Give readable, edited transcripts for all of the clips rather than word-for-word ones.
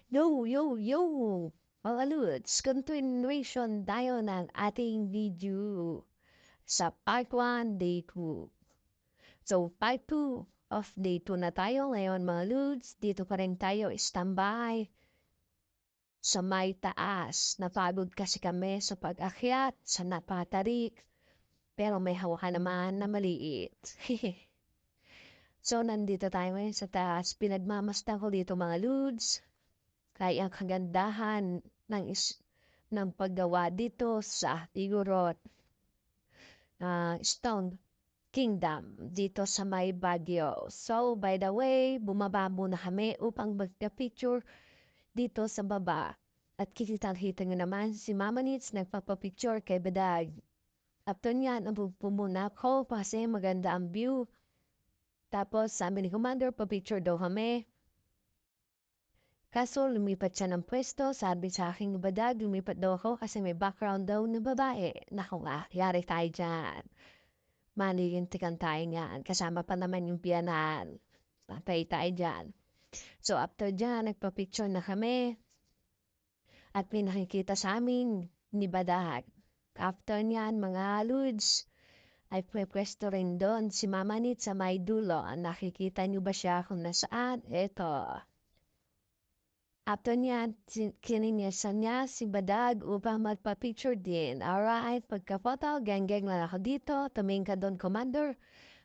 Yo! Mga Lods, continuation tayo ng ating video sa part 1, day 2. So, part 2 of day 2 na tayo ngayon mga Lods. Dito pa rin tayo standby sa may taas. Napagod kasi kami sa pag-akyat, sa napatarik, pero may hawakan naman na maliit. So, nandito tayo ngayon sa taas. Pinagmamasdan ko dito mga Lods. Kaya ang kagandahan ng paggawa dito sa Igorot Stone Kingdom dito sa may Baguio. So, by the way, bumaba muna kami upang magka-picture dito sa baba. At kikita-kita nyo naman si Mama Nits nagpapapicture kay Bedag. After niyan, nabupo muna ako kasi maganda ang view. Tapos sabi ni Commander, papicture daw kami. Kaso lumipat siya ng pwesto, sabi sa aking badag, lumipat daw ako kasi may background daw na babae. Naku nga, yari tayo dyan. Manigintikan tayo nga, kasama pa naman yung biyanan. Patay tayo dyan. So after dyan, nagpa-picture na kami at may nakikita sa amin ni Badag. After niyan, mga Lods, ay pwesto rin doon si Mama Nit sa may dulo. Nakikita niyo ba siya kung nasaan? Eto. After niyan, kininisan niya si Badag upang magpa-picture din. Alright, pagka-photo, gang-gang lang ako dito. Tumingin ka doon, Commander.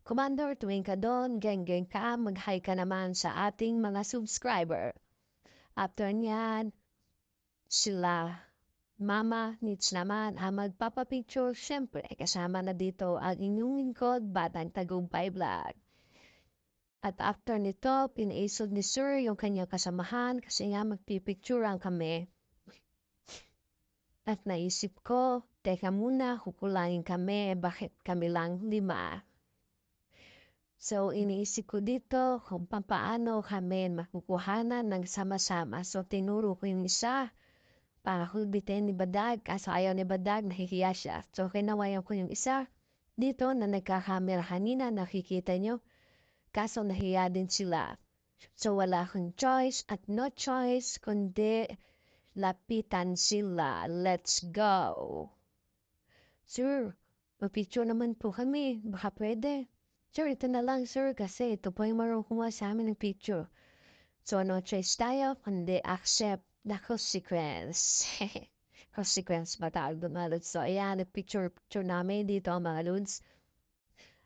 Commander, tumingin ka doon, gang-gang ka. Mag-hi ka naman sa ating mga subscriber. After niyan, sila Mama Nits naman ang magpapapicture. Siyempre, kasama na dito ang inyong lingkod, Batang Tagumpay Vlog. At after nito, pinaisod ni Sir yung kanyang kasamahan kasi nga magpipicturean kami. At naisip ko, teka muna, kukulangin kami, bakit kami lang 5? So, iniisip ko dito kung paano kami makukuhanan ng sama-sama. So, tinuro ko yung isa para hulbitin ni Badag. Kaso ayaw ni Badag, nahihiya siya. So, kinawayan ko yung isa dito na nagkakamera kanina, nakikita nyo. Kaso nahiya din sila. So wala akong choice at no choice kundi lapitan sila. Let's go! Sir, mapicture naman po kami. Baka pwede. Sir, ito na lang sir kasi ito po yung marunong kumuha sa amin ng picture. So no choice tayo kundi accept the consequence. Consequence ba tawag doon mga lods? So ayan, picture namin dito mga lods.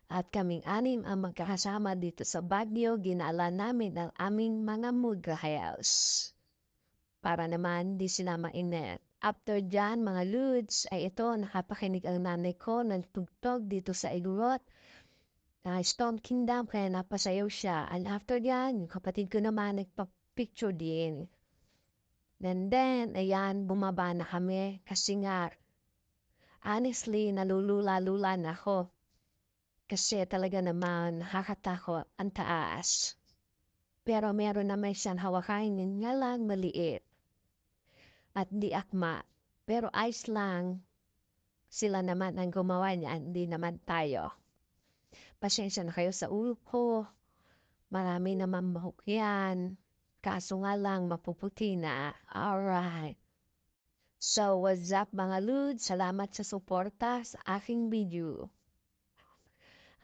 At kaming anim ang magkakasama dito sa Baguio, ginala namin ang aming mga mugrahels. Para naman di sila mainit. After dyan, mga Lods, ay ito, nakapakinig ang nanay ko ng tugtog dito sa Igorot. Stone Kingdom, kaya napasayaw siya. And after dyan, yung kapatid ko naman nagpa-picture din. And then, ayan, bumaba na kami kasi nga, honestly, nalulula-lula na ako. Kasi talaga naman nakakatakot ang taas. Pero meron naman siyang hawakan yun nga lang maliit. At di akma. Pero ayos lang. Sila naman ang gumawa niyan, hindi naman tayo. Pasensya na kayo sa ulo ko. Marami naman mahok yan. Kaso nga lang mapuputi na. Alright. So what's up mga Lods? Salamat sa suporta sa aking video.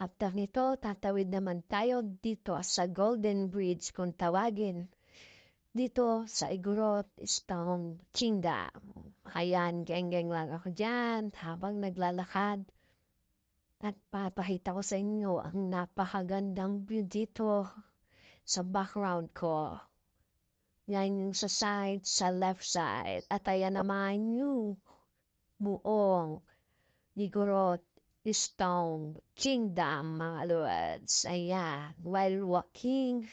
After nito, tatawid naman tayo dito sa Golden Bridge kung tawagin. Dito sa Igorot, Stone Kingdom. Ayan, geng-geng lang ako dyan habang naglalakad. At papakita ko sa inyo ang napakagandang view dito sa background ko. Yan yung sa side, sa left side. At ayan naman yung buong Igorot Stone Kingdom, mga lords. Ayan, while walking,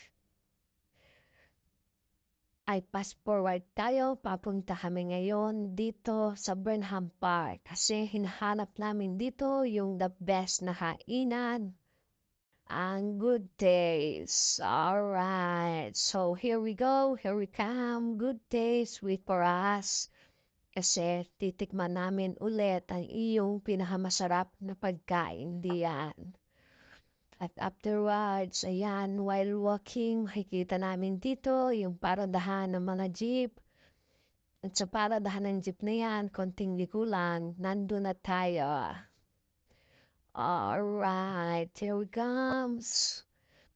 ay fast forward tayo. Papunta kami ngayon dito sa Burnham Park kasi hinahanap namin dito yung the best na kainan. Ang good days. Alright, so here we go. Here we come. Good days, wait for us. Kasi titikman namin ulit ang iyong pinakamasarap na pagkain diyan. At afterwards, ayan, while walking, makikita namin dito yung paradahan ng mga jeep. At sa paradahan ng jeep na yan, konting liko lang, nandun na tayo. Alright, here we comes.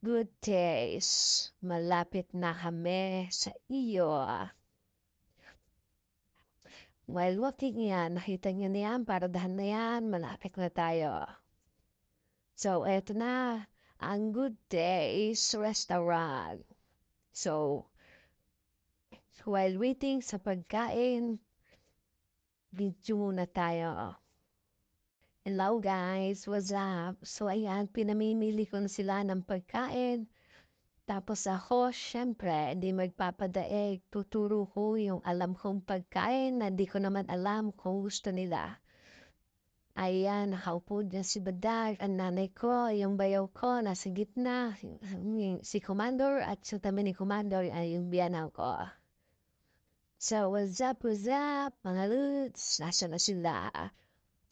Good days. Malapit na kami sa iyo. While walking yan, nakita nyo na yan, paradahan na yan, malapit na tayo. So, eto na, ang Good Days Restaurant. So, while waiting sa pagkain, video muna tayo. Hello guys, what's up? So ayan, pinamimili ko na sila ng pagkain. Tapos ako, syempre, di magpapadaig. Tuturo ko yung alam kong pagkain na di ko naman alam kung gusto nila. Ayan, nakaupo dyan si Badag, ang nanay ko, yung bayaw ko, nasa gitna. Si Commander at sa tabi ni Commander ay yung biyanan ko. So, what's up, mga Lods? Nasa na sila?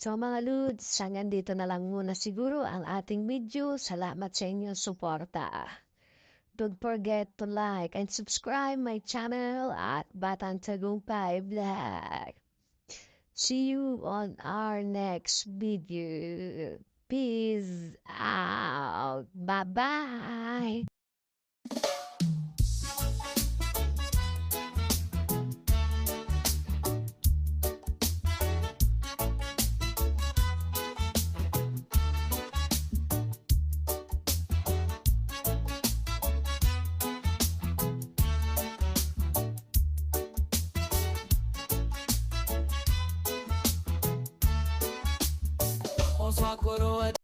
So mga Lods, hanggang dito na lang muna siguro ang ating video. Salamat sa inyong suporta. Don't forget to like and subscribe my channel at Batang Tagumpay Vlog. See you on our next video. Peace out. Bye-bye. Oswald Coroa